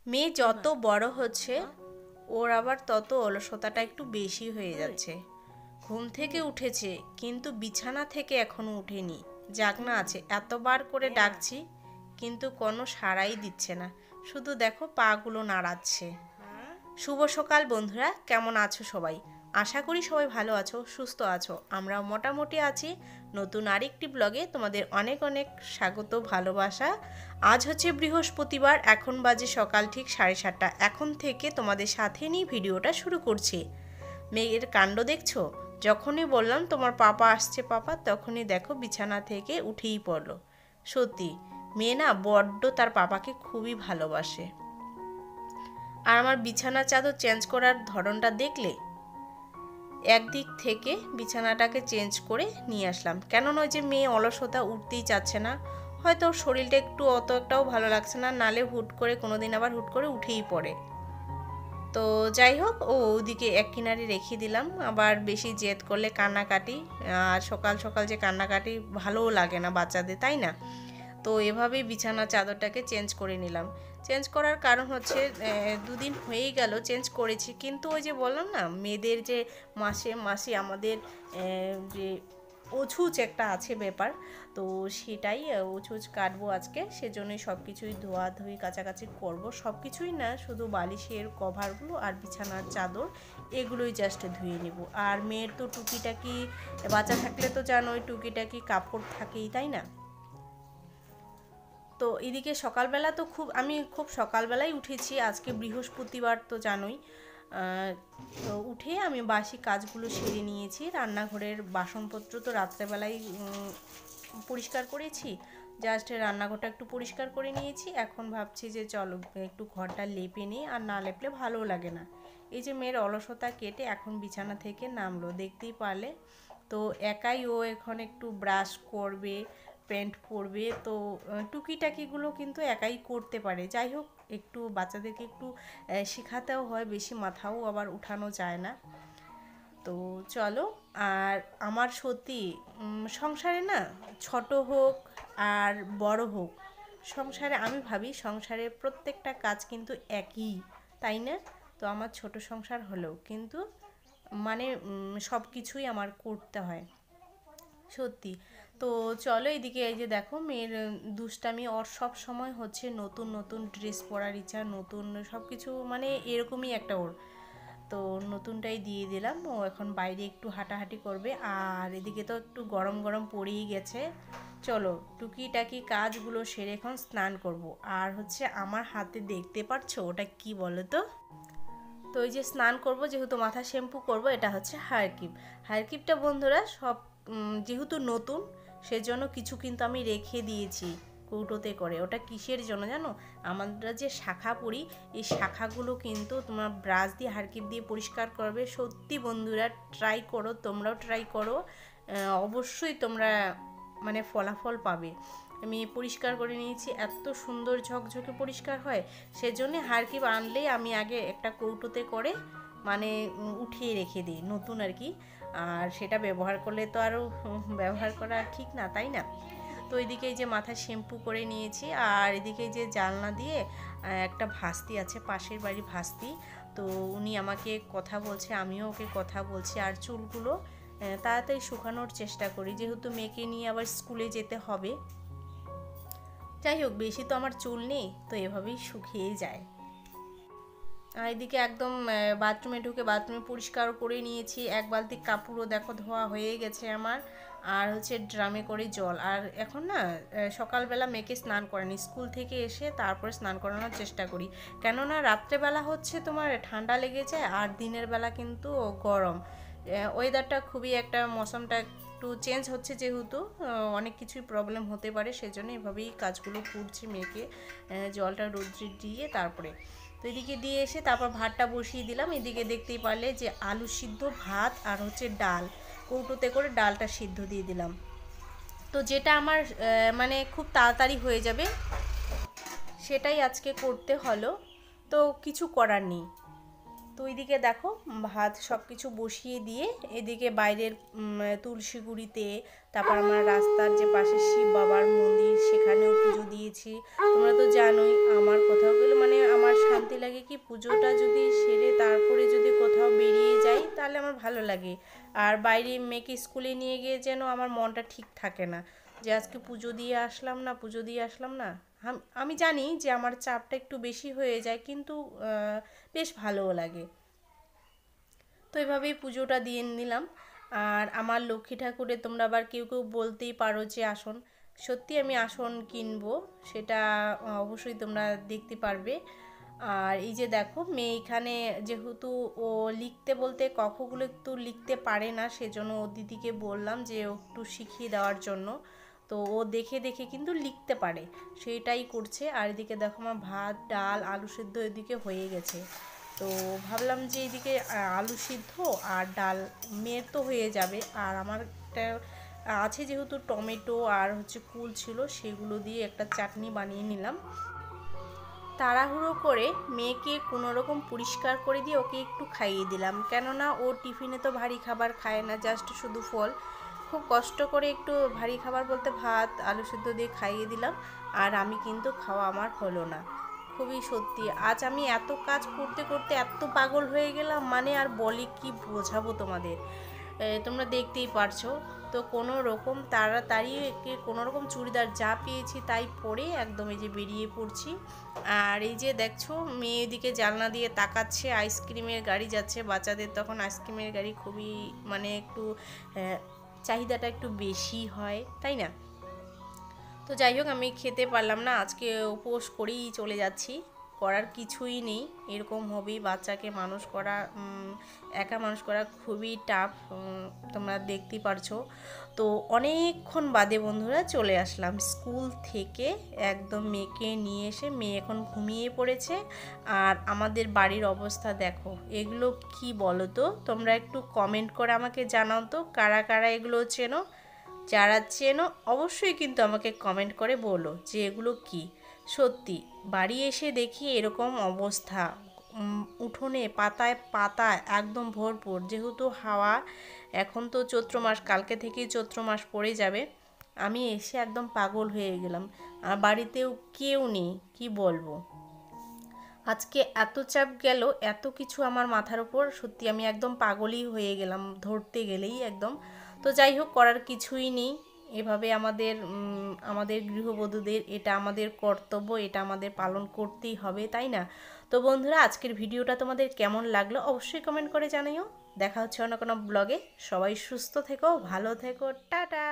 মেয়ে যত বড় হচ্ছে ওর আবার তত অলসতাটা একটু বেশি হয়ে যাচ্ছে। ঘুম থেকে উঠেছে কিন্তু বিছানা থেকে এখনো উঠেনি, জাগনা আছে। এতবার করে ডাকছি কিন্তু কোনো সাড়াই দিচ্ছে না, শুধু দেখো পাগুলো নাড়াচ্ছে। শুভ সকাল বন্ধুরা, কেমন আছো সবাই? আশা করি সবাই ভালো আছো, সুস্থ আছো। আমরা মোটামুটি আছি। নতুন আরেকটি ব্লগে তোমাদের অনেক অনেক স্বাগত, ভালোবাসা। আজ হচ্ছে বৃহস্পতিবার, এখন বাজে সকাল ঠিক 7:30। এখন থেকে তোমাদের সাথে নিয়ে ভিডিওটা শুরু করছি। মেয়ের কাণ্ড দেখছো? যখনই বললাম তোমার পাপা আসছে পাপা, তখনই দেখো বিছানা থেকে উঠেই পড়লো। সত্যি মেয়ে না বড্ড তার পাপাকে খুবই ভালোবাসে। আর আমার বিছানা চাদর চেঞ্জ করার ধরনটা দেখলে? একদিক থেকে বিছানাটাকে চেঞ্জ করে নিয়ে আসলাম, কেননা ওই যে মেয়ে অলসতা, উঠতেই চাচ্ছে না। হয়তো ওর শরীরটা একটু অত একটাও ভালো লাগছে না, নালে হুট করে কোনোদিন আবার হুট করে উঠেই পড়ে। তো যাই হোক, ওদিকে এক কিনারে রেখে দিলাম। আবার বেশি জেদ করলে কান্নাকাটি, আর সকাল সকাল যে কান্নাকাটি ভালোও লাগে না বাচ্চাদের, তাই না? তো এভাবেই বিছানা চাদরটাকে চেঞ্জ করে নিলাম। চেঞ্জ করার কারণ হচ্ছে দুদিন হয়েই গেল চেঞ্জ করেছি, কিন্তু ওই যে বললাম না, মেয়েদের যে মাসে মাসে আমাদের যে ওছুজ একটা আছে ব্যাপার, তো সেটাই ওছুজ কাটবো আজকে। সেজন্যই সব কিছুই ধোয়াধুয়ি কাচাকাচি করব। সব কিছুই না, শুধু বালিশের কভারগুলো আর বিছানার চাদর এগুলোই জাস্ট ধুয়ে নেব। আর মেয়ের তো টুকিটাকি, বাচ্চা থাকলে তো জানোই টুকিটাকি কাপড় থাকেই, তাই না? তো এদিকে সকালবেলা তো আমি খুব সকালবেলায় উঠেছি, আজকে বৃহস্পতিবার তো জানোই। তো উঠে আমি বাসি কাজগুলো সেরে নিয়েছি। রান্নাঘরের বাসনপত্র তো রাত্রেবেলায় পরিষ্কার করেছি, জাস্ট রান্নাঘরটা একটু পরিষ্কার করে নিয়েছি। এখন ভাবছি যে চলো একটু ঘরটা লেপে নিই, আর না লেপলে ভালোও লাগে না। এই যে মেয়ের অলসতা কেটে এখন বিছানা থেকে নামলো, দেখতেই পারলে। তো একাই ও এখন একটু ব্রাশ করবে, প্যান্ট পরবে, তো টুকিটাকিগুলো কিন্তু একাই করতে পারে। যাই হোক, একটু বাচ্চাদেরকে একটু শেখাতেও হয়, বেশি মাথাও আবার উঠানো যায় না। তো চলো। আর আমার সত্যি সংসারে না, ছোট হোক আর বড় হোক, সংসারে আমি ভাবি সংসারে প্রত্যেকটা কাজ কিন্তু একই, তাই না? তো আমার ছোট সংসার হলেও কিন্তু মানে সব কিছুই আমার করতে হয়, সত্যি। তো চলো এদিকে, এই যে দেখো মেয়ের দুষ্টামি, ওর সব সময় হচ্ছে নতুন নতুন ড্রেস পরার ইচ্ছা, নতুন সব কিছু, মানে এরকমই একটা ওর। তো নতুনটাই দিয়ে দিলাম, ও এখন বাইরে একটু হাঁটাহাঁটি করবে। আর এদিকে তো একটু গরম গরম পড়েই গেছে। চলো টুকিটাকি কাজগুলো সেরে এখন স্নান করব। আর হচ্ছে আমার হাতে দেখতে পাচ্ছ ওটা কি বলো তো? তো এই যে স্নান করব, যেহেতু মাথা শ্যাম্পু করব, এটা হচ্ছে হারকিপ। হারকিপটা বন্ধুরা সব যেহেতু নতুন, সেজন্য কিছু কিন্তু আমি রেখে দিয়েছি কৌটোতে করে। ওটা কিসের জন্য জানো? আমরা যে শাখা পরি, এই শাখাগুলো কিন্তু তোমার ব্রাশ দিয়ে হারকিপ দিয়ে পরিষ্কার করবে। সত্যি বন্ধুরা ট্রাই করো, তোমরাও ট্রাই করো, অবশ্যই তোমরা মানে ফলাফল পাবে। আমি পরিষ্কার করে নিয়েছি, এত সুন্দর ঝকঝকে পরিষ্কার হয়। সেজন্য হারকিপ আনলেই আমি আগে একটা কৌটোতে করে মানে উঠিয়ে রেখে দিই, নতুন আর কি। আর সেটা ব্যবহার করলে তো আরও ব্যবহার করা ঠিক না, তাই না? তো এদিকে এই যে মাথায় শ্যাম্পু করে নিয়েছি, আর এদিকে যে জানলা দিয়ে একটা ভাস্তি আছে, পাশের বাড়ি ভাস্তি। তো উনি আমাকে কথা বলছে, আমিও ওকে কথা বলছি। আর চুলগুলো তাড়াতাড়ি শুকানোর চেষ্টা করি, যেহেতু মেয়েকে নিয়ে আবার স্কুলে যেতে হবে। যাই হোক, বেশি তো আমার চুল নেই, তো এভাবেই শুকিয়ে যায়। আর এদিকে একদম বাথরুমে ঢুকে বাথরুমে পরিষ্কার করে নিয়েছি। এক বালতি কাপড়ও দেখো ধোয়া হয়ে গেছে আমার। আর হচ্ছে ড্রামে করে জল। আর এখন না সকালবেলা মেয়েকে স্নান করানি, স্কুল থেকে এসে তারপরে স্নান করানোর চেষ্টা করি। কেননা রাত্রেবেলা হচ্ছে তোমার ঠান্ডা লেগে যায়, আর দিনের বেলা কিন্তু গরম। ওয়েদারটা খুবই একটা, মৌসমটা একটু চেঞ্জ হচ্ছে যেহেতু, অনেক কিছুই প্রবলেম হতে পারে। সেজন্য এভাবেই কাজগুলো করছি, মেয়েকে জলটা রোদ্রে দিয়ে তারপরে। তো এদিকে দিয়ে এসে তারপর ভাতটা বসিয়ে দিলাম। এদিকে দেখতেই পারলে যে আলু সিদ্ধ, ভাত আর হচ্ছে ডাল, কৌটোতে করে ডালটা সিদ্ধ দিয়ে দিলাম। তো যেটা আমার মানে খুব তাড়াতাড়ি হয়ে যাবে, সেটাই আজকে করতে হলো। তো কিছু করার নেই। তো এইদিকে দেখো ভাত সব কিছু বসিয়ে দিয়ে এদিকে বাইরের তুলসী গুঁড়িতে, তারপর আমার রাস্তার যে পাশে শিব বাবার মন্দির, সেখানেও পুজো দিয়েছি। তোমরা তো জানোই আমার কোথাও গেলে মানে আমার আমার ভালো লাগে। আর বাইরে মেয়েকে স্কুলে নিয়ে গিয়ে যেন আমার মনটা ঠিক থাকে না, যে আজকে পুজো দিয়ে আসলাম না, পুজো দিয়ে আসলাম না। আমি জানি যে আমার চাপটা একটু বেশি হয়ে যায়, কিন্তু বেশ ভালোও লাগে। তো এভাবেই পুজোটা দিয়ে নিলাম। আর আমার লক্ষ্মী ঠাকুরের তোমরা আবার কেউ কেউ বলতেই পারো যে আসন, সত্যি আমি আসন কিনবো, সেটা অবশ্যই তোমরা দেখতে পারবে। আর এই যে দেখো মেয়ে এখানে, যেহেতু ও লিখতে বলতে কখগুলো একটু লিখতে পারে না, সেজন্য ও দিদিকে বললাম যে ও একটু শিখিয়ে দেওয়ার জন্য। তো ও দেখে দেখে কিন্তু লিখতে পারে, সেইটাই করছে। আর এদিকে দেখো আমার ভাত ডাল আলু সিদ্ধ এদিকে হয়ে গেছে। তো ভাবলাম যে এইদিকে আলু সিদ্ধ আর ডাল মেয়ের তো হয়ে যাবে, আর আমার একটা আছে যেহেতু টমেটো আর হচ্ছে কুল ছিল, সেগুলো দিয়ে একটা চাটনি বানিয়ে নিলাম। তাড়াহুড়ো করে মেয়েকে কোনোরকম পরিষ্কার করে দিয়ে ওকে একটু খাইয়ে দিলাম, কেননা ও টিফিনে তো ভারী খাবার খায় না, জাস্ট শুধু ফল। খুব কষ্ট করে একটু ভারী খাবার বলতে ভাত আলু সিদ্ধ দিয়ে খাইয়ে দিলাম। আর আমি কিন্তু খাওয়া আমার হলো না। খুবই সত্যি আজ আমি এত কাজ করতে করতে এত পাগল হয়ে গেলাম, মানে আর বলি কি বোঝাবো তোমাদের। তোমরা দেখতেই পারছো। তো কোনো রকম তাড়াতাড়ি কোনো রকম চুড়িদার যা পেয়েছি তাই পরে একদম এই যে বেরিয়ে পড়ছি। আর এই যে দেখছো মেয়ে এদিকে জানলা দিয়ে তাকাচ্ছে, আইসক্রিমের গাড়ি যাচ্ছে, বাচ্চাদের তখন আইসক্রিমের গাড়ি খুবই মানে একটু চাহিদাটা একটু বেশি হয়, তাই না? তো যাই হোক আমি খেতে পারলাম না, আজকে উপোস করেই চলে যাচ্ছি। করার কিছুই নেই, এরকম হবেই। বাচ্চাকে মানুষ করা একা মানুষ করা খুবই টাফ, তোমরা দেখতেই পারছো। তো অনেকক্ষণ বাদে বন্ধুরা চলে আসলাম স্কুল থেকে, একদম মেয়েকে নিয়ে এসে মেয়ে এখন ঘুমিয়ে পড়েছে। আর আমাদের বাড়ির অবস্থা দেখো, এগুলো কি বলো তো, তোমরা একটু কমেন্ট করে আমাকে জানাও তো কারা কারা এগুলো চেনো। যারা চেনো অবশ্যই কিন্তু আমাকে কমেন্ট করে বলো যে এগুলো কি। সত্যি বাড়ি এসে দেখি এরকম অবস্থা, উঠোনে পাতায় পাতা একদম ভরপুর, যেহেতু হাওয়া। এখন তো চৈত্র মাস, কালকে থেকেই চৈত্র মাস পড়ে যাবে। আমি এসে একদম পাগল হয়ে গেলাম। আর বাড়িতেও কেউ নেই, কি বলবো। আজকে এত চাপ গেল, এত কিছু আমার মাথার উপর, সত্যি আমি একদম পাগলই হয়ে গেলাম ধরতে গেলেই একদম। তো যাই হোক করার কিছুই নেই, এভাবে আমাদের গৃহবধূদের এটা আমাদের কর্তব্য, এটা আমাদের পালন করতেই হবে, তাই না? তো বন্ধুরা আজকের ভিডিওটা তোমাদের কেমন লাগলো অবশ্যই কমেন্ট করে জানাইও। দেখা হচ্ছে অন্য কোনো ব্লগে। সবাই সুস্থ থেকো, ভালো থেকো, টাটা।